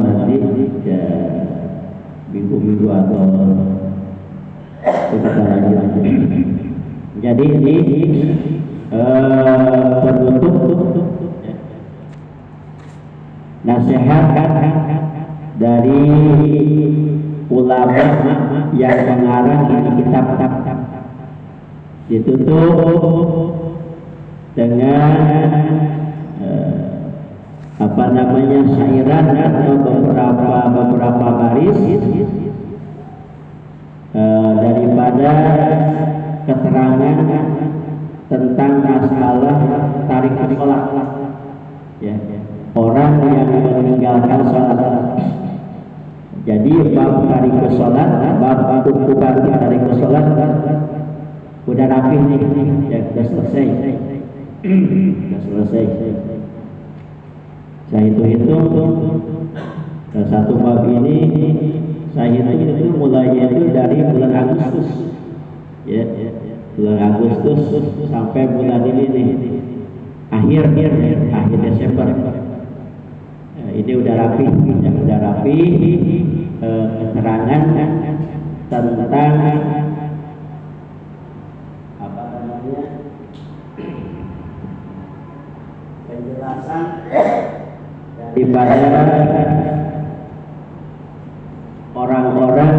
nanti ya minggu-minggu atau kita lanjut. Jadi ini penutup nasihat dari ulama yang mengarang ini kitab, ditutup dengan syairan atau beberapa baris daripada keterangan tentang masalah tarik sholat, ya, orang yang meninggalkan sholat. Jadi bab tarik sholat, bab hukuman tarik sholat udah rapi nih, ya, sudah selesai. Saya hitung satu bab ini saya hitung mulainya itu dari bulan Agustus, ya, bulan Agustus sampai bulan ini nih, akhir Desember. Ini udah rapi, ya, udah rapi keterangan tentang apa namanya penjelasan daripada orang-orang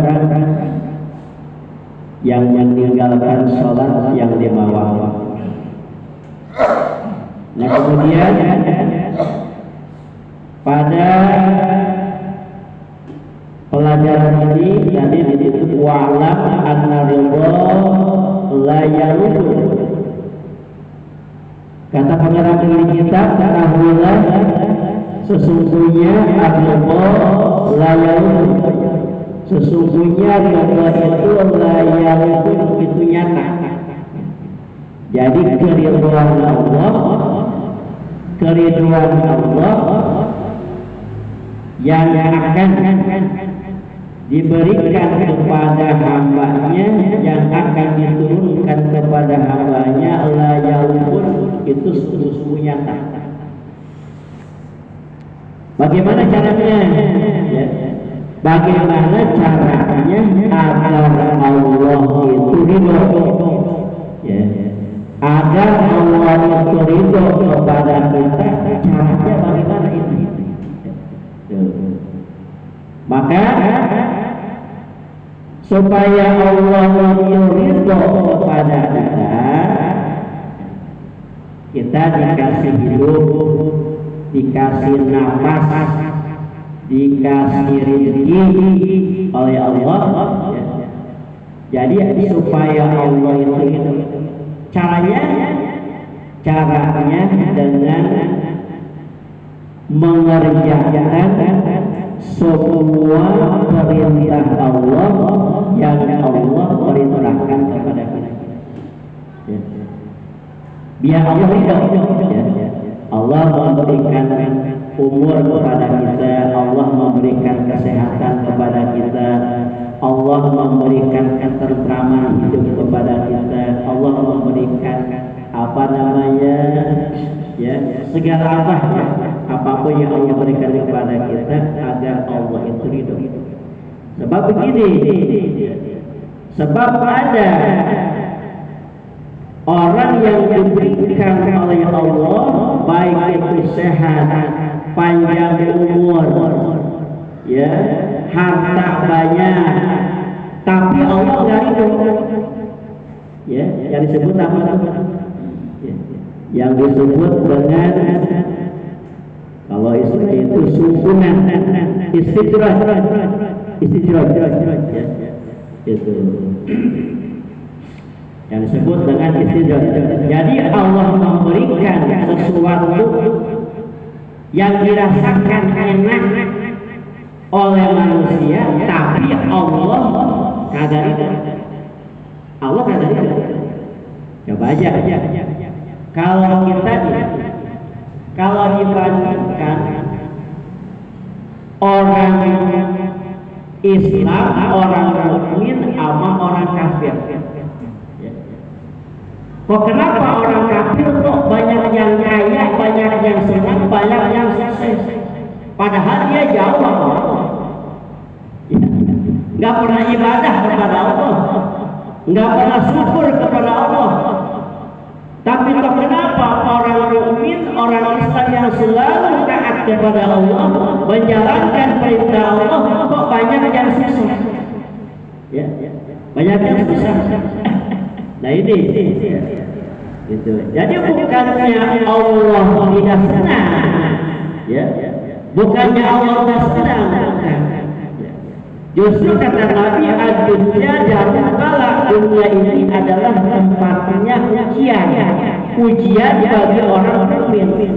yang meninggalkan sholat yang lima waktu. Nah kemudian pada pelajaran ini tadi ditutup wa'lam anna ridha la yaludu. Kata pengarang ini kita, ketahuilah sesungguhnya ridha la yaludu, sesungguhnya ridha itu la yaludu, itu nyata. Jadi keridhaan Allah yang akan diberikan kepada hambanya, yang akan diturunkan kepada hambanya, la yaludu, itu sesungguhnya nyata. Bagaimana caranya? Ya. Bagaimana caranya agar Allah itu ridho? Ya. Agar Allah itu ridho kepada kita, caranya bagaimana ini? Maka supaya Allah itu ridho kepada kita dikasih hidup, dikasih nafas, dikasih rezeki oleh Allah. Jadi supaya Allah itu caranya dengan mengerjakan semua perintah Allah yang Allah perintahkan kepada kita. Biar Allah ridho. Allah memberikan umur kepada kita, Allah memberikan kesehatan kepada kita, Allah memberikan ketentraman hidup kepada kita, Allah memberikan ya, segala apapun yang Allah berikan kepada kita agar Allah itu ridho. Sebab begini, sebab ada orang yang diberikan oleh Allah baik itu sehat, panjang umur, ya, harta banyak, tapi Allah nggak ridho. Ya, yang disebut apa? Ya, yang disebut dengan kalau istilah itu sukunan, istidraj, ya, itu yang disebut dengan istidraj. Jadi Allah memberikan sesuatu yang dirasakan enak oleh manusia, tapi Allah kagak ridho. Allah kagak ridho. Coba aja. Kalau dibandingkan orang Islam, orang mukmin sama orang kafir. Kok kenapa orang kafir kok banyak yang kaya, banyak yang senang, banyak yang sukses? Padahal dia jauh sama pernah ibadah kepada Allah, nggak pernah syukur kepada Allah. Tapi kenapa orang mukmin, orang Islam yang selalu taat kepada Allah, menjalankan perintah Allah, kok banyak yang susah? Ya, banyak yang susah. Nah ini. Gitu. Jadi bukannya Allah tidak senang, ya, bukannya Allah tidak senang, bukan. Justru kata Nabi, dunia dalam kala dunia ini adalah tempatnya ujian bagi orang mukmin.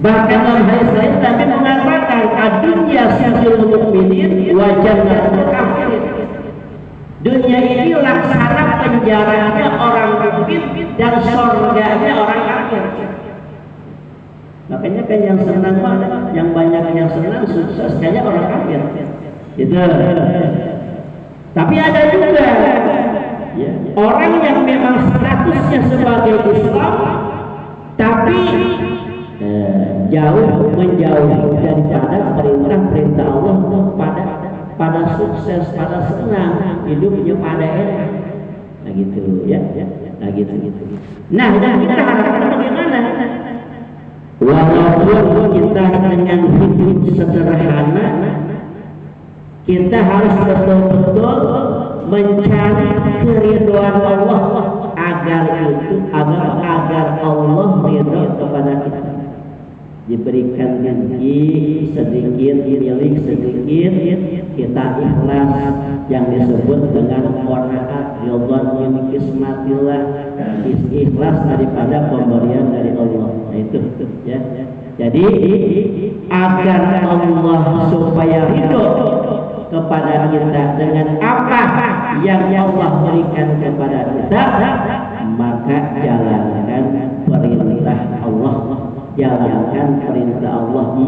Bahkan dalam hadis lain Nabi mengatakan, dunia sijil mukminin wa jannatul kafirin. Dunia ini laksana penjaranya orang mukmin dan surganya orang kafir. Makanya kan yang senang banget, yang banyak yang senang sukses kayaknya orang kafir. Gitu. Tapi ada juga ya, orang yang memang statusnya sebagai Islam, tapi menjauh daripada perintah Allah pada sukses, pada senang, hidupnya pada enak. Nah gitu ya. Nah gitu. Nah kita harapkan bagaimana? Walaupun kita dengan hidup sederhana, kita harus betul-betul mencari keridhaan Allah agar Allah ridha kepada kita. Diberikan rezeki sedikit, milik sedikit, kita ikhlas, yang disebut dengan qanaat, ridha min kismatillah, ikhlas daripada pemberian dari Allah. Nah itu ya. Jadi agar Allah supaya ridha kepada kita dengan apa yang Allah berikan kepada kita, maka jalankan perintah Allah, jalankan perintah Allah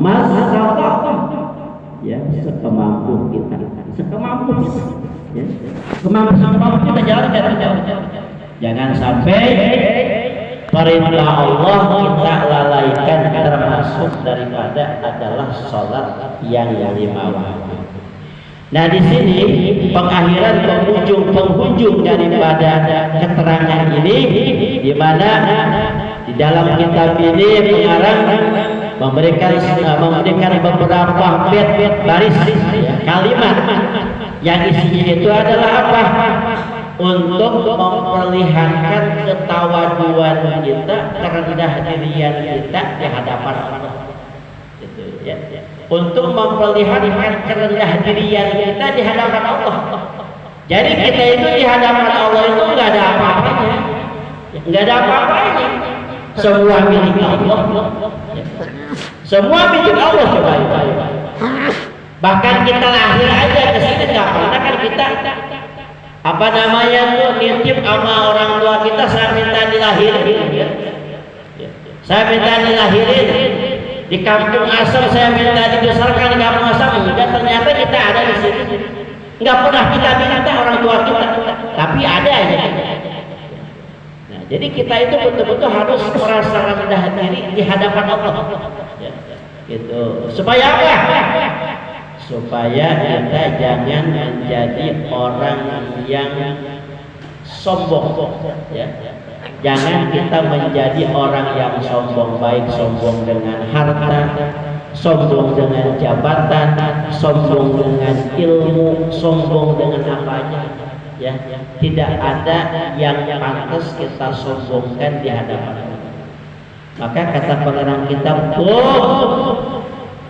ya, sekemampu kita ya. Semampu kita jalankan. Jangan sampai perintah Allah kita lalaikan, termasuk daripada adalah sholat yang lima waktu. Nah di sini pengakhiran penghujung daripada keterangan ini, di mana di dalam kitab ini pengarang memberikan beberapa baris kalimat yang isinya itu adalah apa? Untuk memperlihatkan ketawaduan kita, kerendah dirian kita di hadapan Allah. Gitu ya. Untuk memperlihatkan kerendah dirian kita di hadapan Allah. Jadi kita itu di hadapan Allah itu nggak ada apa-apanya, nggak ada apa-apanya. Semua milik Allah. Semua milik Allah, coba. Bahkan kita lahir aja ke sini nggak pernah kan kita apa namanya tuh nitip sama orang tua kita, saya minta dilahirin. Saya minta dilahirin di kampung asal, saya minta dibesarkan di kampung asal, enggak, ternyata kita ada di sini. Enggak pernah kita minta orang tua kita, tapi ada aja. Nah, jadi kita itu betul-betul harus merasa rendah diri di hadapan Allah. Ya, gitu. Supaya apa? Supaya kita jangan menjadi orang yang sombong. Ya. Jangan kita menjadi orang yang sombong, baik sombong dengan harta, sombong dengan jabatan, sombong dengan ilmu, sombong dengan apa aja. Ya, tidak ada yang pantas kita sombongkan di hadapan Allah. Maka kata pengarang kitab,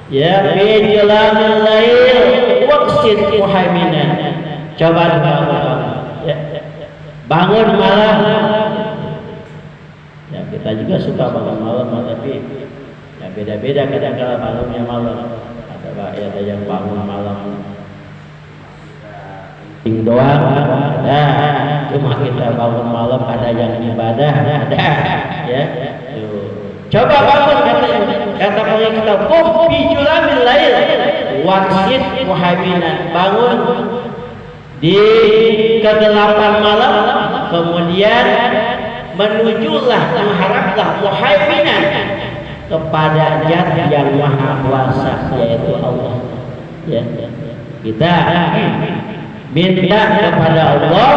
ya bijalamil lail waqsid muhaiminan. Coba ya. Bangun malam. Ya, kita juga suka bangun malam, tapi ya beda-beda kadang-kadang bangunnya malam. Ada yang bangun malam doang, nah, cuma kita bangun malam ada yang ibadah, ada ya. Coba bangun, kata pengen kita fi julamil lail waqsid muhaiminan, bangun di kegelapan malam, kemudian menujulah, mengharaplah muhaiminan kepada Zat yang Maha Kuasa, yaitu Allah. Ya, kita minta kepada Allah,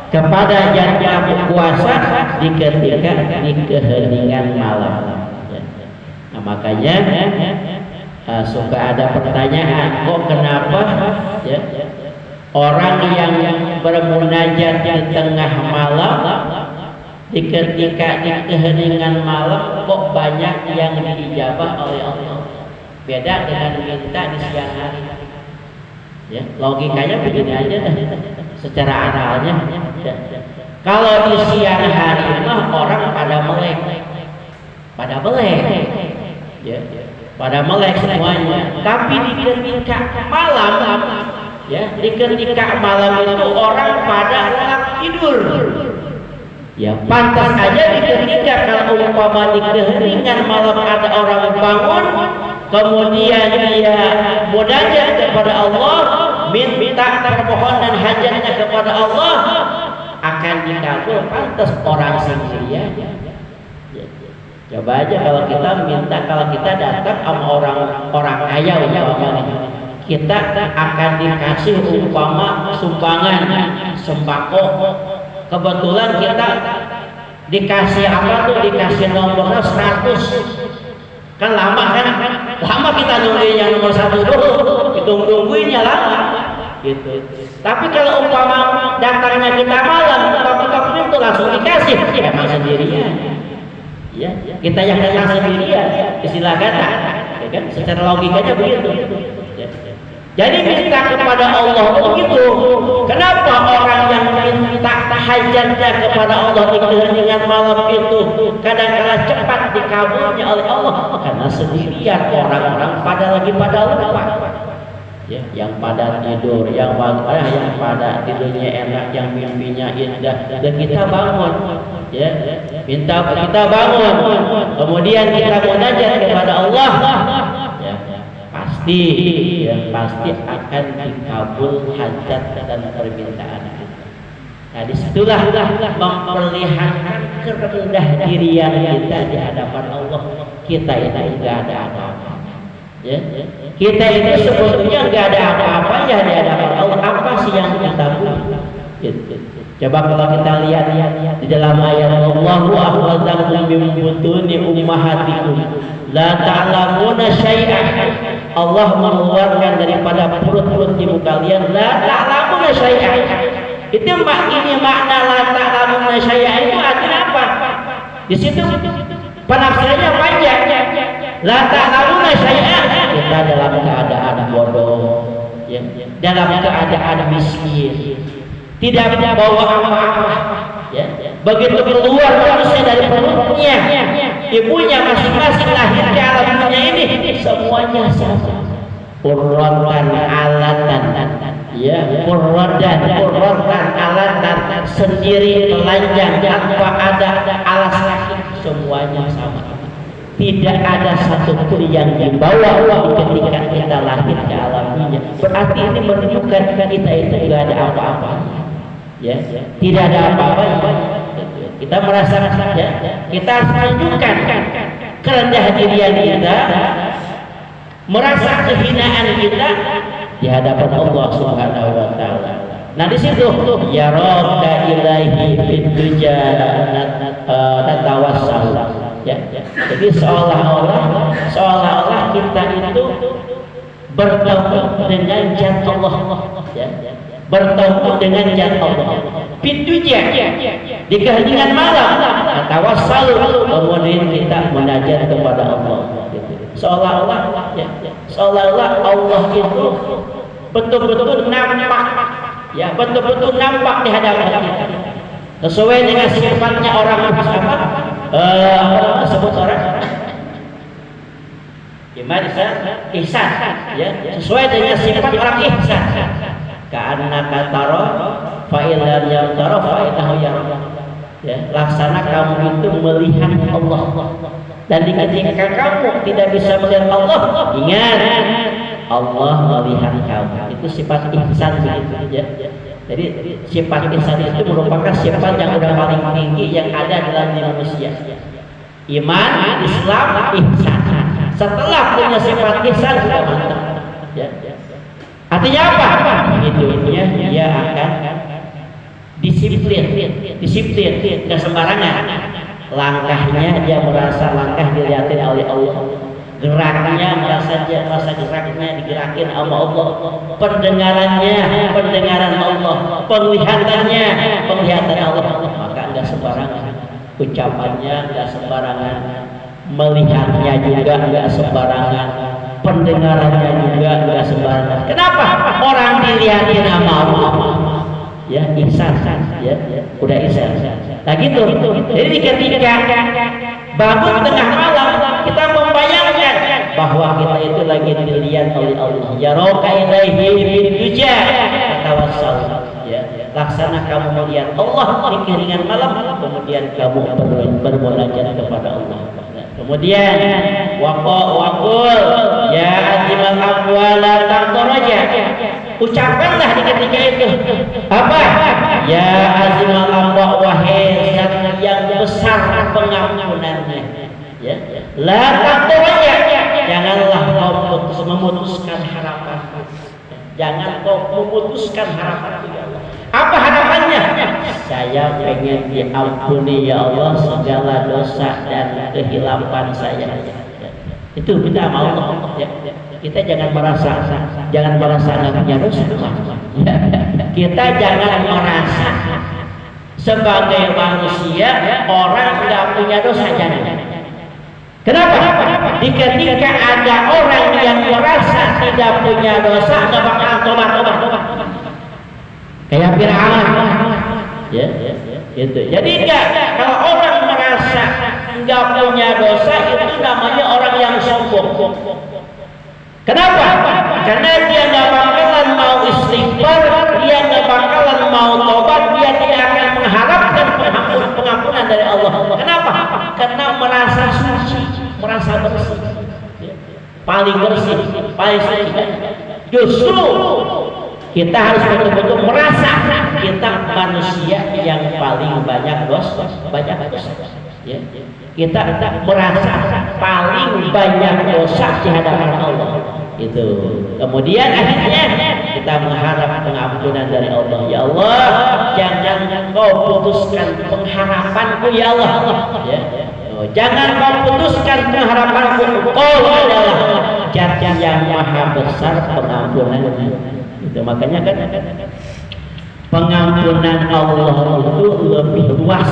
kepada Yang Maha Kuasa di ketika di keheningan malam. Nah, makanya suka ada pertanyaan, kok kenapa orang yang bermunajat di tengah malam, di ketika di keheningan malam kok banyak yang diijabah oleh Allah, beda dengan minta di siang hari. Ya, logikanya begini aja dah, secara akalnya. Kalau di siang hari mah orang pada melek, pada melek semuanya. Tapi di ketika malam, ya, di ketika malam itu orang pada tidur. Ya, pantas aja di ketika kalau umpama di keheningan malam ada orang bangun, kemudian dia munajat kepada Allah, minta permohonan hajatnya kepada Allah, akan dikabul. Pantas orang sendirian. Coba aja kalau kita minta, kalau kita datang sama orang kaya umpamanya, kita akan dikasih umpama sumbangan sembako. Kebetulan kita dikasih apa tuh, dikasih nomornya 100. Kan lama kita nungguin yang nomor 1 dulu, ditungguinnya lama gitu. Tapi kalau umpama datangnya kita malam, ketok pintu langsung dikasih, emang sendirian. Ya, kita yang datang sendirian, istilah kata, ya kan? Secara logikanya begitu. Jadi minta kepada Allah begitu. Kenapa orang yang minta hajatnya kepada Allah di keheningan malam itu kadang-kala cepat dikabulnya oleh Allah? Karena sendirian, orang-orang pada lupa. Ya, yang pada tidur, yang pada tidurnya enak, yang mimpinya indah, dan kita bangun, ya, kita bangun, kemudian kita munajat kepada Allah, ya, pasti akan dikabul hajat dan permintaan kita. Nah, disitulah memperlihatkan kerendah dirian kita di hadapan Allah. Kita itu enggak ada apa-apa. Ya, kita itu sebetulnya enggak ada apa-apanya di hadapan Allah. Apa sih yang kita punya? Coba kalau kita lihat di dalam ayat Allahu akhrajakum min butuni ummahatikum la ta'lamuna syai'an. Allah mengeluarkan daripada perut-perut ibu kalian, la ta'lamuna syai'an. Itu makna la ta'lamuna syai'an itu artinya apa? Di situ penafsirannya panjang. La ta'lamuna syai'an, kita dalam keadaan bodoh, ya, dalam keadaan miskin, tidak bawa apa-apa, ya. Begitu keluar manusia dari perutnya, ibunya masing-masing lahir ke alam dunia ini, semuanya sama. Qurratan alatan, ya, qurratan alatan, sendiri telanjang tanpa ada alas kaki, semuanya sama. Tidak ada satupun yang dibawa ketika kita lahir ke alam dunia. Berarti ini menunjukkan kita itu tidak ada apa-apa. Ya, tidak ada apa-apa. Kita merasa, ya, kita harus menunjukkan kerendahan dirian kita, merasa kehinaan kita di hadapan Allah Subhanahu wa taala. Nah, di situ ya rabba ilaihi biduja natawassal. Ya. Jadi seolah-olah kita itu bertemu dengan zat Allah, ya. Bertemu dengan zat Allah. Pintunya di keheningan malam, tawassal, kemudian kita munajat kepada Allah. Seolah-olah Allah itu betul-betul nampak, ya, betul-betul nampak di hadapan kita. Sesuai dengan sifatnya orang apa sebut orang gimana ihsan, ya, sesuai dengan sifat orang ihsan. Ka'annaka tara fa illam yara fa innahu yara. Ya, laksana kamu itu melihat Allah, dan ketika kamu tidak bisa melihat Allah, ingat Allah melihat kamu. Itu sifat ihsan begitu, ya. Jadi sifat ihsan itu merupakan sifat yang udah paling tinggi yang ada dalam diri manusia. Iman, Islam, ihsan. Setelah punya sifat ihsan sudah mantap. Ya. Artinya apa? Hidupnya dia akan disiplin, nggak sembarangan. Langkahnya dia merasa langkah dilihatin oleh Allah, geraknya merasa geraknya digerakin sama Allah, pendengaran Allah, penglihatan Allah, maka nggak sembarangan, ucapannya nggak sembarangan, melihatnya juga nggak sembarangan, pendengarannya juga nggak sembarangan. Kenapa? Orang dilihatin sama Allah, ya ihsan, ya udah ihsan. Nah gitu. Jadi ketika bangun tengah malam kita membayangkan bahwa kita itu lagi dilihat oleh Allah. Ya roka ilaihi biduja tawassal. Ya, laksana kamu melihat Allah di keringan malam, kemudian kamu bermunajat kepada Allah. Kemudian waqul ya azimal aqwala taqtaraja. Ucapkanlah di ketika itu apa? Ya azimal aqwa, wahai zat yang besar pengampunannya. Ya, la taqtaraja, janganlah kau memutuskan harapan. Jangan kau memutuskan harapan ya Allah. Apa harapannya? Saya pengen diampuni ya Allah segala dosa dan kehilapan saya. Itu kita mau Allah. Ya. Kita jangan merasa nggak punya dosa. Ya. Kita jangan merasa sebagai manusia orang nggak punya dosa, jangan. Kenapa? Ketika ada orang yang merasa tidak punya dosa, nggak bakal tobat. Kayak Fir'aun, ya, itu. Jadi kalau orang merasa nggak punya dosa, itu namanya orang yang sombong. Kenapa? Karena dia nggak bakalan mau istighfar, dia nggak bakalan mau tobat, dia tidak akan mengharapkan pengampunan dari Allah. Kenapa? Karena merasa suci, merasa bersih, paling bersih, paling suci. Justru kita harus betul-betul merasa kita manusia yang paling banyak dosa, ya. Kita merasa paling banyak dosa di hadapan Allah. Itu. Kemudian akhirnya kita mengharap pengampunan dari Allah. Ya Allah, jangan kau putuskan pengharapanku ya Allah. Ya. Jangan kau putuskan pengharapanku. Kau adalah Zat yang maha besar pengampunannya. Itu makanya kan pengampunan Allah itu lebih luas,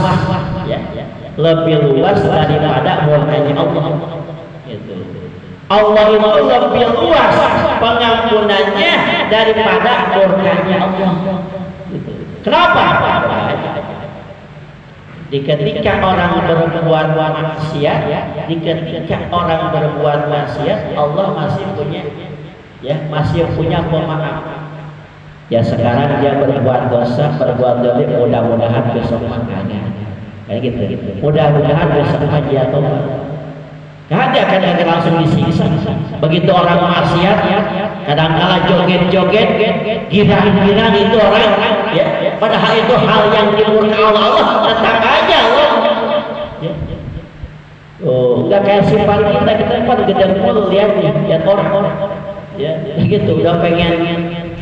ya, lebih luas daripada murkanya Allah. Itu. Allah itu lebih luas pengampunannya daripada murkanya Allah. Gitu. Kenapa? Ketika orang berbuat maksiat, ketika orang berbuat maksiat, Allah masih punya pemaaf. Ya sekarang dia berbuat dosa, berbuat dolim, mudah-mudahan besok makanya kayak gitu. Mudah-mudahan besok dia tobat. Kan dia akan langsung disiksa. Begitu orang maksiat, kadang-kala joget-joget, girang-girang itu orang, ya. Padahal itu hal yang dimurkai Allah, tetap aja Allah. Ya. Oh, enggak kayak sifat kita kan gede-gede lihat orang, ya, gitu. Udah pengen,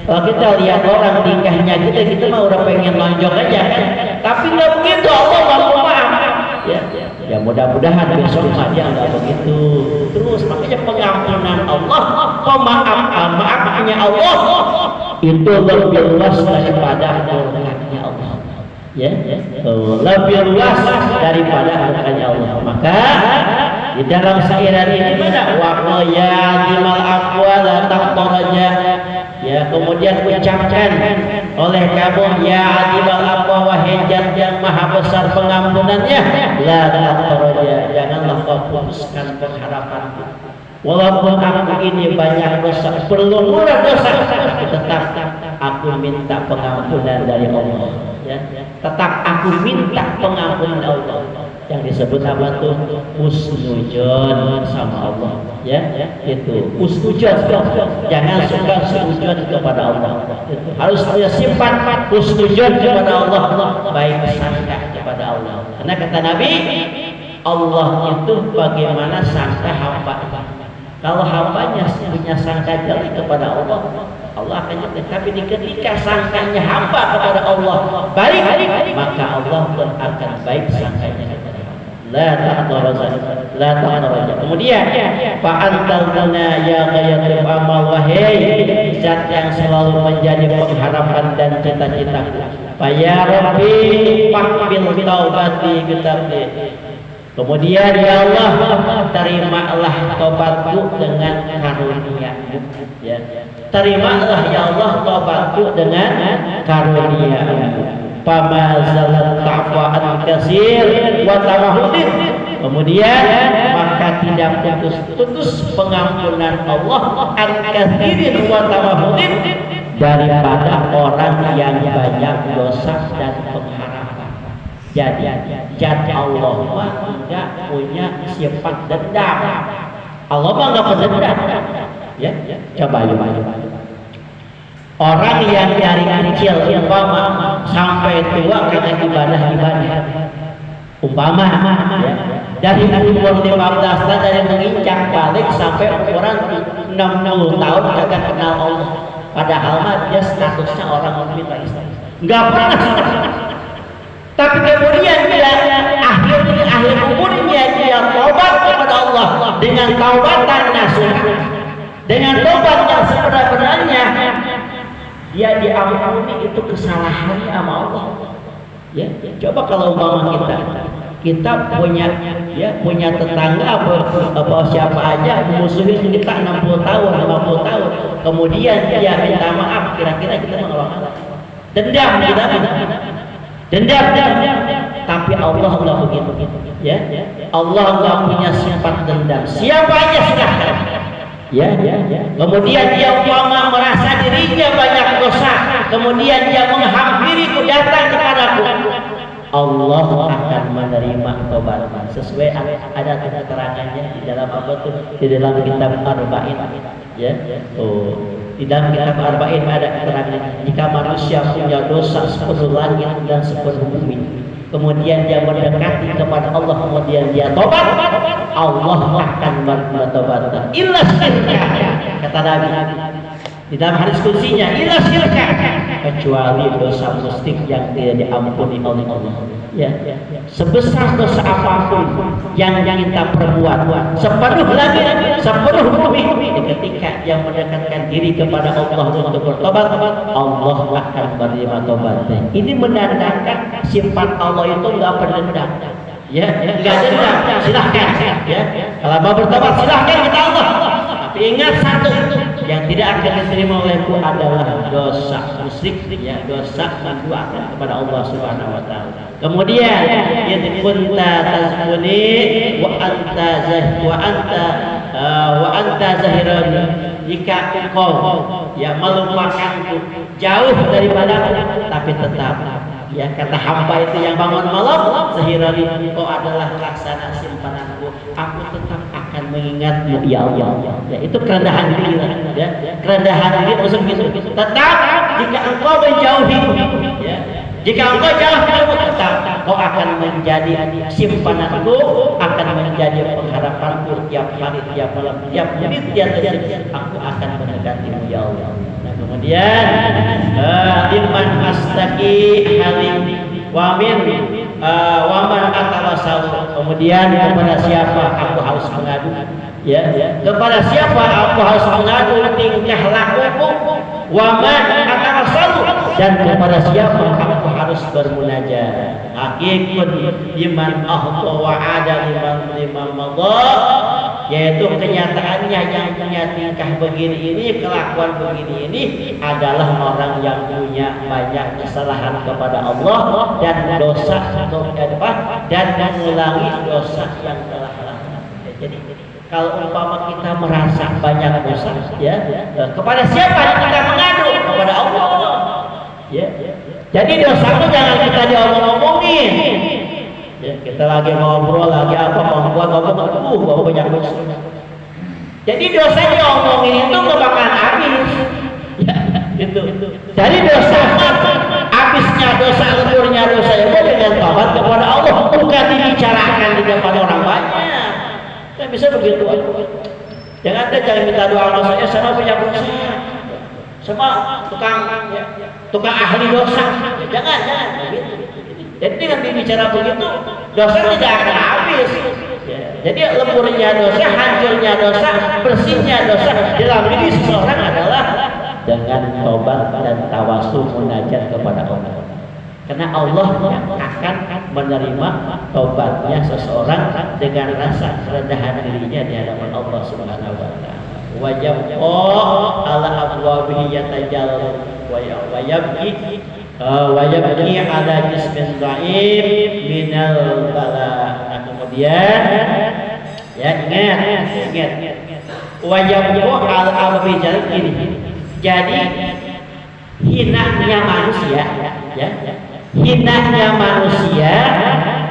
kalau kita lihat orang tingkahnya kita mah udah pengen lonjok aja kan. Tapi nggak begitu, Allah mampu maaf. Ya mudah-mudahan besok dia nggak begitu. Terus makanya pengampunan Allah, maafnya Allah itu lebih luas daripada murkanya Allah. Ya, lebih luas daripada murkanya Allah. Maka di dalam syairan ini mana waqaya dimal aqwala taqtaraja. Ya, kemudian ucapkan oleh kamu ya adibal aqwa wahai Zat yang maha besar pengampunannya, la taqtaraja, janganlah kau putuskan pengharapanku. Walaupun aku ini banyak dosa, berlumuran dosa, tapi tetap aku minta pengampunan dari Allah. Ya, tetap aku minta pengampunan Allah. Yang disebut apa tuh? Husnudzon sama Allah, ya, itu husnudzon. Jangan suka husnudzon kepada Allah. Itu. Harus punya sifat husnudzon kepada Allah, baik sangka kepada Allah. Karena kata Nabi, Allah itu bagaimana sangka hamba. Kalau hambanya punya sangka jelek kepada Allah, Allah akan nyata. Tapi ketika sangkanya hamba kepada Allah baik, maka Allah pun akan baik sangkanya kepada Allah. La ta'taraja. Kemudian fa antal ghana ya ghayatul amal, wahai zat yang selalu menjadi pengharapan dan cita-citaku. Fa ya rabbi faqbil taubati bitabli. Kemudian ya Allah, terimalah tobatku dengan karunia-Mu, ya. Terimalah ya Allah tobatku dengan karunia-Mu. Pamazalat ta'fa'an kasir wa tamahudin. Kemudian maka tidak putus pengampunan Allah an kasirin wa tamahudin, daripada orang yang banyak dosa dan pengharapan. Jadi zat Allah tidak punya sifat dendam. Allah mah nggak berdendam. Ya, coba. Orang yang dari kecil umpama sampai tua kena ibadah, umpama ya, dari umur 15 tahun, dari menginjak balik sampai ukuran 60 tahun kagak kenal Allah, padahal mah dia statusnya orang mukmin Islam, nggak pernah. Tapi kemudian dia akhir umurnya dia taubat kepada Allah dengan taubatan nasuha, dengan taubat yang sebenar-benarnya, dia diampuni itu kesalahannya sama Allah. Ya, coba kalau umpama kita punya tetangga apa siapa aja musuhin kita 60 tahun, 50 tahun, kemudian dia minta maaf, kira-kira kita mau apa? Dendam kita. Dendam. Tapi Allah nggak begitu, ya. Allah nggak punya sifat dendam. Siapa aja silahkan. Ya. Kemudian dia umpama merasa dirinya banyak dosa, kemudian dia menghampiriku, datang kepadaku, Allah akan menerima taubat sesuai ada keterangannya di dalam apa tuh? Di dalam kitab Arba'in, ya. Di dalam kitab Arba'in ada keterangan jika manusia punya dosa sepenuh langit dan sepenuh bumi, kemudian dia mendekati kepada Allah, kemudian dia tobat, Allah akan menerima taubatnya. Illa syirka, kata Nabi di dalam hadis kutsinya, illa syirka, kecuali dosa musyrik yang tidak diampuni oleh Allah. Ya. Sebesar dosa apapun yang kita perbuat, sepenuh langit, sepenuh bumi, ketika yang mendekatkan diri kepada Allah untuk bertobat, Allah akan menerima tobatnya. Ini menandakan sifat Allah itu nggak berdendam. Ya, nggak dendam. Silahkan. Ya, kalau mau bertobat silahkan kita Allah. Tapi ingat satu, yang tidak akan diterima olehku adalah dosa musyrik, ya, dosa menduakan kepada Allah Subhanahu wa taala. Kemudian kunta tazkuni wa anta zahirani, jika engkau ya melupakanku jauh daripada, tapi tetap ya kata hamba itu yang bangun malam, zahirani, engkau adalah laksana simpananku, aku tetap akan mengingatmu ya Allah. Ya, itu kerendahan diri, ya. Kerendahan diri maksud gitu. Tetap jika engkau menjauhi, ya. Jika engkau jauh dariku, tetap kau akan menjadi simpananku, akan menjadi pengharapanku tiap hari, tiap malam, tiap menit, tiap detik. Aku akan mendekatimu ya Allah. Nah, kemudian iman astaqi halim wamin waman atawasal. Kemudian kepada siapa aku harus mengadu? Ya, kepada siapa aku harus mengadu tingkah lakuku? Waman atawasal, dan kepada siapa aku harus bermunajat? Hakikun iman ahda wa ada liman madha, yaitu kenyataannya yang punya tingkah begini ini, kelakuan begini ini adalah orang yang punya banyak kesalahan kepada Allah dan dosa dan mengulangi dosa yang telah lalu. Jadi kalau umpama kita merasa banyak dosa, ya, kepada siapa kita mengadu? Kepada Allah. Ya. Jadi dosa itu jangan kita diomong-omongin. Ya, kita lagi ngobrol lagi apa ngomong banyak dosa. Jadi dosa diomongin itu nggak bakalan habis. Ya, gitu. Jadi dosa habisnya dosa, leburnya dosa itu dengan tobat kepada Allah, bukan dibicarakan di depan orang banyak. Kan bisa begitu. Jangan minta doa sama saya punya dosa. Semua tukang ahli dosa. Jangan begitu. Jadi dengan bicara begitu, dosa tidak akan habis. Jadi lemburnya dosa, hancurnya dosa, bersihnya dosa dalam diri seseorang adalah dengan tobat dan tawasul munajat kepada Allah. Karena Allah akan menerima tobatnya seseorang dengan rasa kerendahan dirinya di hadapan Allah Subhanahu wa taala. Wa yabqa ala abwabihi yatajal wa yabki ala jismin dhaif minal bala. Kemudian ya ingat wa yabqa ala abwabihi ini. Jadi hinanya manusia ya. Hinanya manusia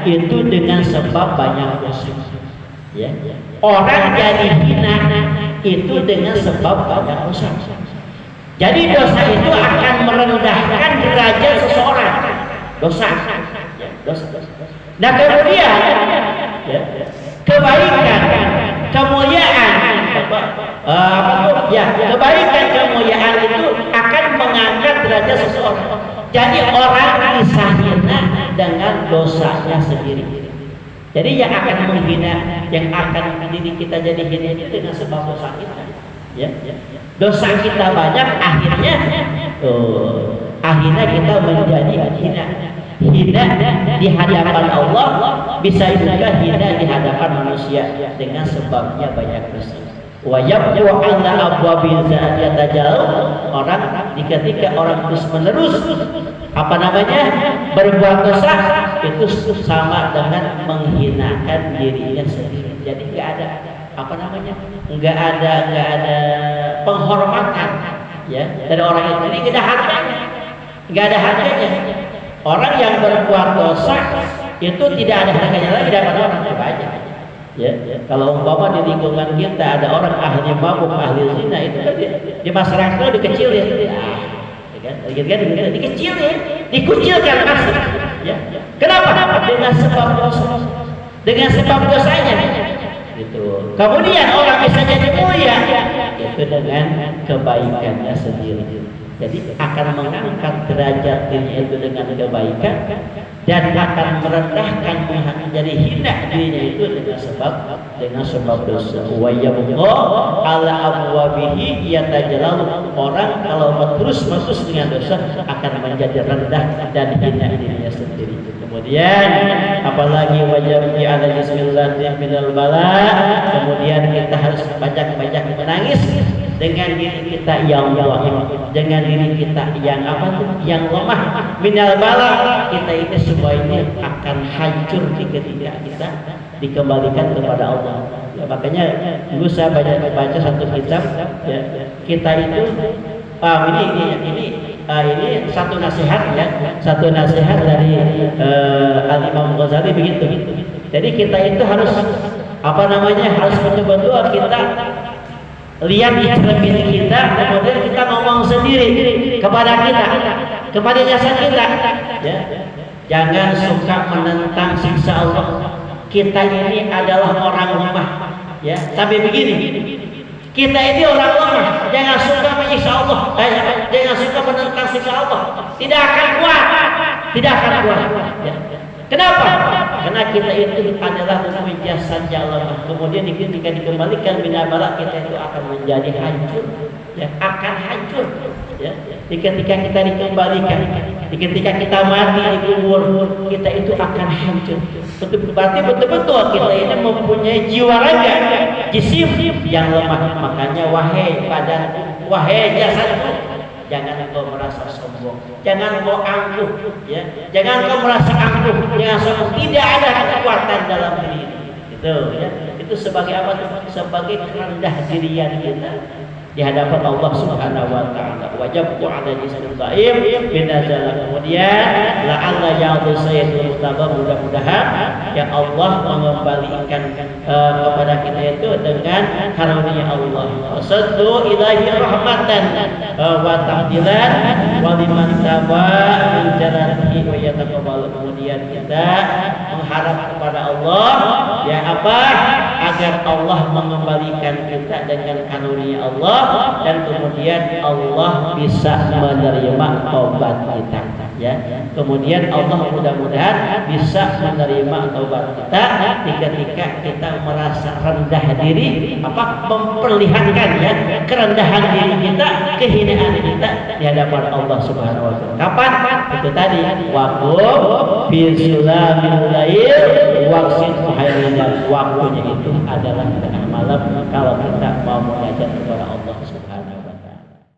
itu dengan sebab banyak dosa. Ya. Orang jadi hina itu dengan sebab banyak dosa. Jadi dosa itu akan merendahkan derajat seseorang. Dosa. Nah kemudian kebaikan, kemuliaan, kebaikan, kemuliaan itu akan mengangkat derajat seseorang. Jadi orang bisa hina dengan dosanya sendiri. Jadi yang akan menghina, yang akan diri kita jadi hina itu dengan sebab dosa kita. Ya. Dosa kita banyak, akhirnya kita menjadi hina. Hina di hadapan Allah, bisa juga hina di hadapan manusia dengan sebabnya banyak dosa. Wa yabqu ala abwabil yatajal. Orang ketika orang terus menerus berbuat dosa itu sama dengan menghinakan dirinya sendiri. Jadi nggak ada penghormatan ya dari orang itu. Ini nggak ada harganya. Orang yang berbuat dosa itu tidak ada harganya lagi dapat orang banyak. Ya, kalau umpama di lingkungan kita ada orang ahli mabuk, ahli zina, itu kan di masyarakat itu dikecilin, dikecilin, dikucilkan masih. Ya. Kenapa? Dengan sebab dosa, dengan sebab dosanya. Gitu. Kemudian orang bisa jadi mulia itu dengan kebaikannya sendiri. Jadi akan mengangkat derajat dirinya itu dengan kebaikan dan akan merendahkan menjadi hina dirinya itu dengan sebab dosa. Wa yabqa ala abwabihi yatajalal. Orang kalau terus-menerus dengan dosa akan menjadi rendah dan hina dirinya sendiri. Kemudian apalagi wajib ala bismillah minal bala. Kemudian kita harus banyak-banyak menangis dengan diri kita yang lemah, dengan diri kita yang yang lemah. Minal bala, kita ini semua ini akan hancur ketika kita dikembalikan kepada Allah. Ya, makanya dulu saya baca satu kitab ya, kita itu ini satu nasihat ya, satu nasihat dari Al-Imam Ghazali begitu. Jadi kita itu harus harus betul-betul kita lihat di cermin kita, kemudian kita ngomong sendiri kepada jasad kita. Ya. Jangan suka menentang siksa Allah. Kita ini adalah orang lemah. Ya, tapi begini. Kita ini orang lemah. Jangan suka menyiksa Allah. Jangan suka menentang siksa Allah. Tidak akan kuat. Ya. Kenapa? Karena kita itu adalah jasad yang lemah. Kemudian ketika dikembalikan binabala, kita itu akan menjadi hancur. Ya, akan hancur. Ya. Ketika kita dikembalikan, ketika kita mati dikubur, kita itu akan hancur. Berarti betul-betul kita ini mempunyai jiwa raga, jisim yang lemah. Makanya wahai badan, wahai jasadku, jangan engkau merasa sombong, jangan engkau angkuh, ya, jangan engkau merasa angkuh, jangan sombong. Tidak ada kekuatan dalam diri ini. Gitu, ya. Itu sebagai apa? Sebagai kerendah dirian kita di hadapan Allah Subhanahu wa taala. Wajib ada jismul dhaif binazala. Kemudian la'alla ya'dhu sayyidul mustafa, mudah-mudahan ya Allah mengembalikan kepada kita itu dengan karunia Allah. Wasaddu ilahi rahmatan wa ta'dilan wa liman taba min jalalihi wa yataqabbalu. Kemudian kita mengharap kepada Allah ya apa? Agar Allah mengembalikan kita dengan karunia Allah dan kemudian Allah bisa menerima taubat kita ya. Kemudian Allah mudah-mudahan bisa menerima taubat kita ketika kita merasa rendah diri, memperlihatkan ya kerendahan diri kita, kehinaan kita di hadapan Allah Subhanahu wa taala. Kapan? Itu tadi waqum fi sulamil lail waqsid muhairidan. Waktunya itu adalah tengah malam kalau kita mau munajat kepada Allah